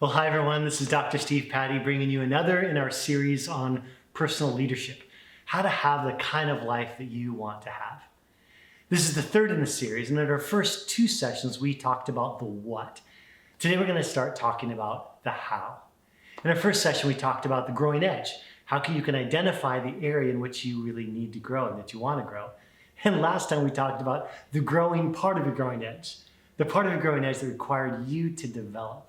Well, hi everyone, this is Dr. Steve Patty bringing you another in our series on personal leadership, how to have the kind of life that you want to have. This is the third in the series, and in our first two sessions, we talked about the what. Today, we're going to start talking about the how. In our first session, we talked about the growing edge, how you can identify the area in which you really need to grow and that you want to grow. And last time, we talked about the growing part of your growing edge, the part of your growing edge that required you to develop.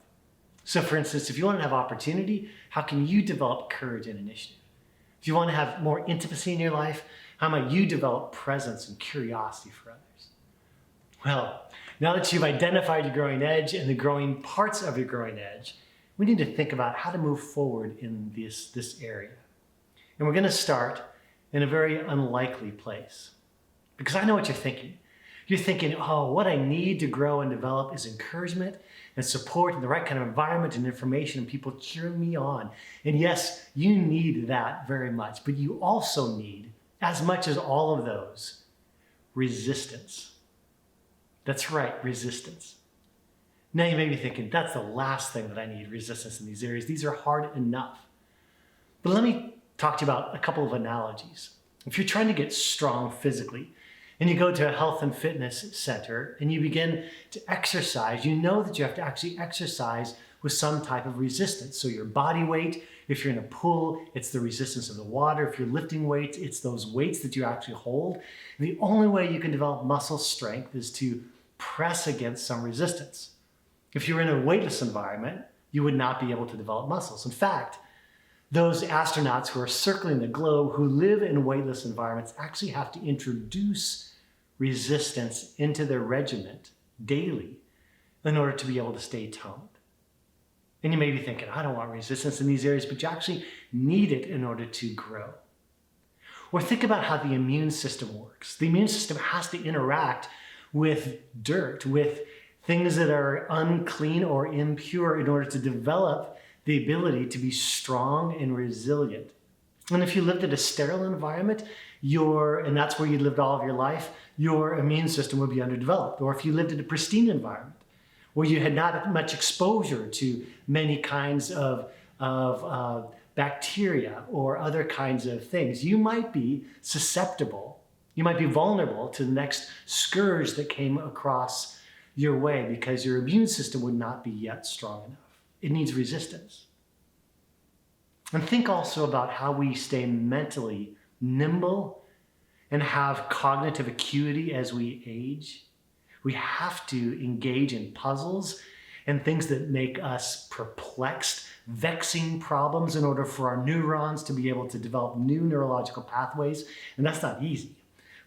So for instance, if you want to have opportunity, how can you develop courage and initiative? If you want to have more intimacy in your life, how might you develop presence and curiosity for others? Well, now that you've identified your growing edge and the growing parts of your growing edge, we need to think about how to move forward in this area. And we're going to start in a very unlikely place. Because I know what you're thinking. You're thinking, oh, what I need to grow and develop is encouragement and support and the right kind of environment and information and people cheering me on. And yes, you need that very much, but you also need, as much as all of those, resistance. That's right, resistance. Now you may be thinking, that's the last thing that I need, resistance in these areas. These are hard enough. But let me talk to you about a couple of analogies. If you're trying to get strong physically, and you go to a health and fitness center and you begin to exercise, you know that you have to actually exercise with some type of resistance. So your body weight, if you're in a pool, it's the resistance of the water. If you're lifting weights, it's those weights that you actually hold. And the only way you can develop muscle strength is to press against some resistance. If you're in a weightless environment, you would not be able to develop muscles. In fact, those astronauts who are circling the globe who live in weightless environments actually have to introduce resistance into their regiment daily in order to be able to stay toned. And you may be thinking, I don't want resistance in these areas, but you actually need it in order to grow. Or think about how the immune system works. The immune system has to interact with dirt, with things that are unclean or impure in order to develop the ability to be strong and resilient. And if you lived in a sterile environment, and that's where you lived all of your life, your immune system would be underdeveloped. Or if you lived in a pristine environment where you had not much exposure to many kinds of bacteria or other kinds of things, you might be susceptible, you might be vulnerable to the next scourge that came across your way because your immune system would not be yet strong enough. It needs resistance. And think also about how we stay mentally nimble and have cognitive acuity as we age. We have to engage in puzzles and things that make us perplexed, vexing problems in order for our neurons to be able to develop new neurological pathways. And that's not easy.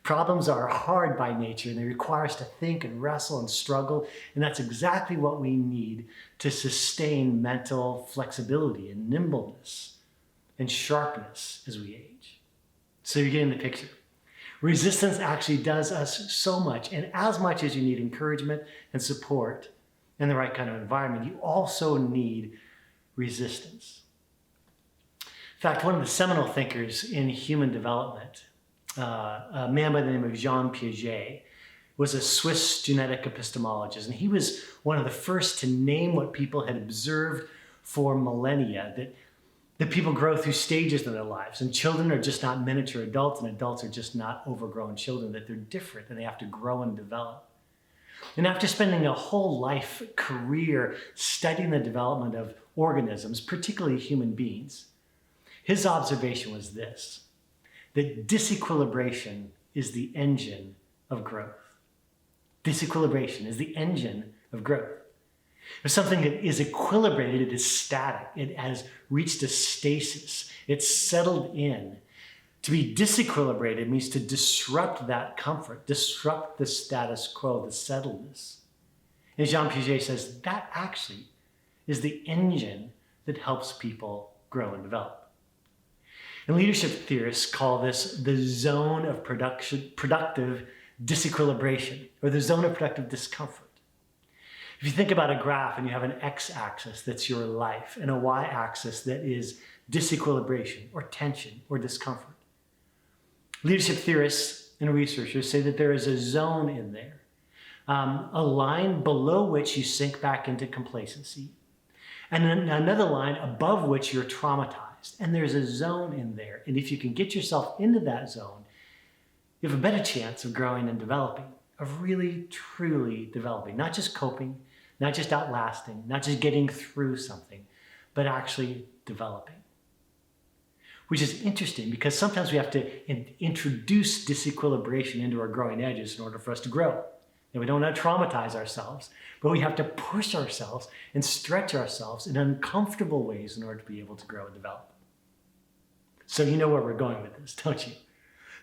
Problems are hard by nature and they require us to think and wrestle and struggle. And that's exactly what we need to sustain mental flexibility and nimbleness and sharpness as we age. So you're getting the picture. Resistance actually does us so much, and as much as you need encouragement and support and the right kind of environment, you also need resistance. In fact, one of the seminal thinkers in human development, a man by the name of Jean Piaget, was a Swiss genetic epistemologist, and he was one of the first to name what people had observed for millennia, that people grow through stages in their lives, and children are just not miniature adults, and adults are just not overgrown children, that they're different and they have to grow and develop. And after spending a whole life career studying the development of organisms, particularly human beings, his observation was this, that disequilibration is the engine of growth. Disequilibration is the engine of growth. If something that is equilibrated, it is static. It has reached a stasis. It's settled in. To be disequilibrated means to disrupt that comfort, disrupt the status quo, the settledness. And Jean Piaget says that actually is the engine that helps people grow and develop. And leadership theorists call this the zone of productive disequilibration, or the zone of productive discomfort. If you think about a graph and you have an x-axis that's your life and a y-axis that is disequilibration or tension or discomfort, leadership theorists and researchers say that there is a zone in there, a line below which you sink back into complacency, And then another line above which you're traumatized. And there's a zone in there. And if you can get yourself into that zone, you have a better chance of growing and developing, of really, truly developing, not just coping, not just outlasting, not just getting through something, but actually developing. Which is interesting because sometimes we have to introduce disequilibration into our growing edges in order for us to grow. And we don't want to traumatize ourselves, but we have to push ourselves and stretch ourselves in uncomfortable ways in order to be able to grow and develop. So you know where we're going with this, don't you?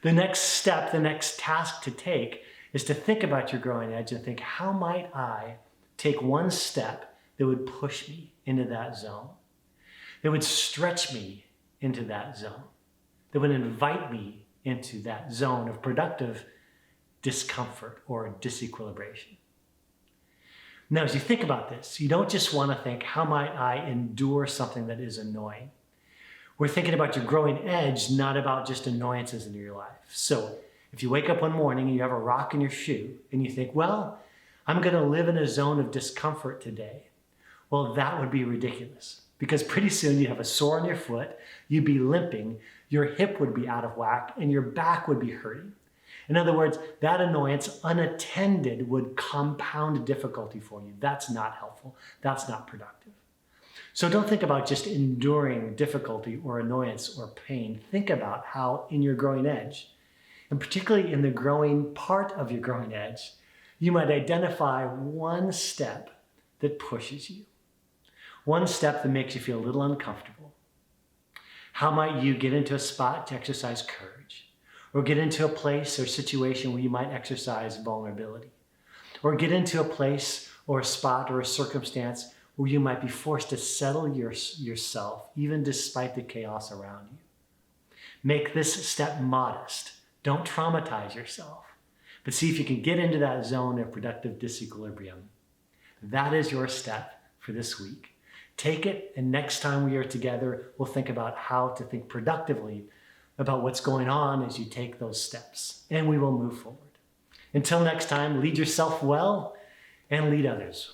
The next step, the next task to take is to think about your growing edge and think, how might I take one step that would push me into that zone, that would stretch me into that zone, that would invite me into that zone of productive discomfort or disequilibration. Now, as you think about this, you don't just want to think, how might I endure something that is annoying? We're thinking about your growing edge, not about just annoyances in your life. So if you wake up one morning and you have a rock in your shoe and you think, well, I'm going to live in a zone of discomfort today. Well, that would be ridiculous because pretty soon you'd have a sore on your foot, you'd be limping, your hip would be out of whack, and your back would be hurting. In other words, that annoyance unattended would compound difficulty for you. That's not helpful. That's not productive. So don't think about just enduring difficulty or annoyance or pain. Think about how in your growing edge, and particularly in the growing part of your growing edge, you might identify one step that pushes you. One step that makes you feel a little uncomfortable. How might you get into a spot to exercise courage? Or get into a place or situation where you might exercise vulnerability? Or get into a place or a spot or a circumstance where you might be forced to settle yourself, even despite the chaos around you. Make this step modest. Don't traumatize yourself, but see if you can get into that zone of productive disequilibrium. That is your step for this week. Take it, and next time we are together, we'll think about how to think productively about what's going on as you take those steps, and we will move forward. Until next time, lead yourself well and lead others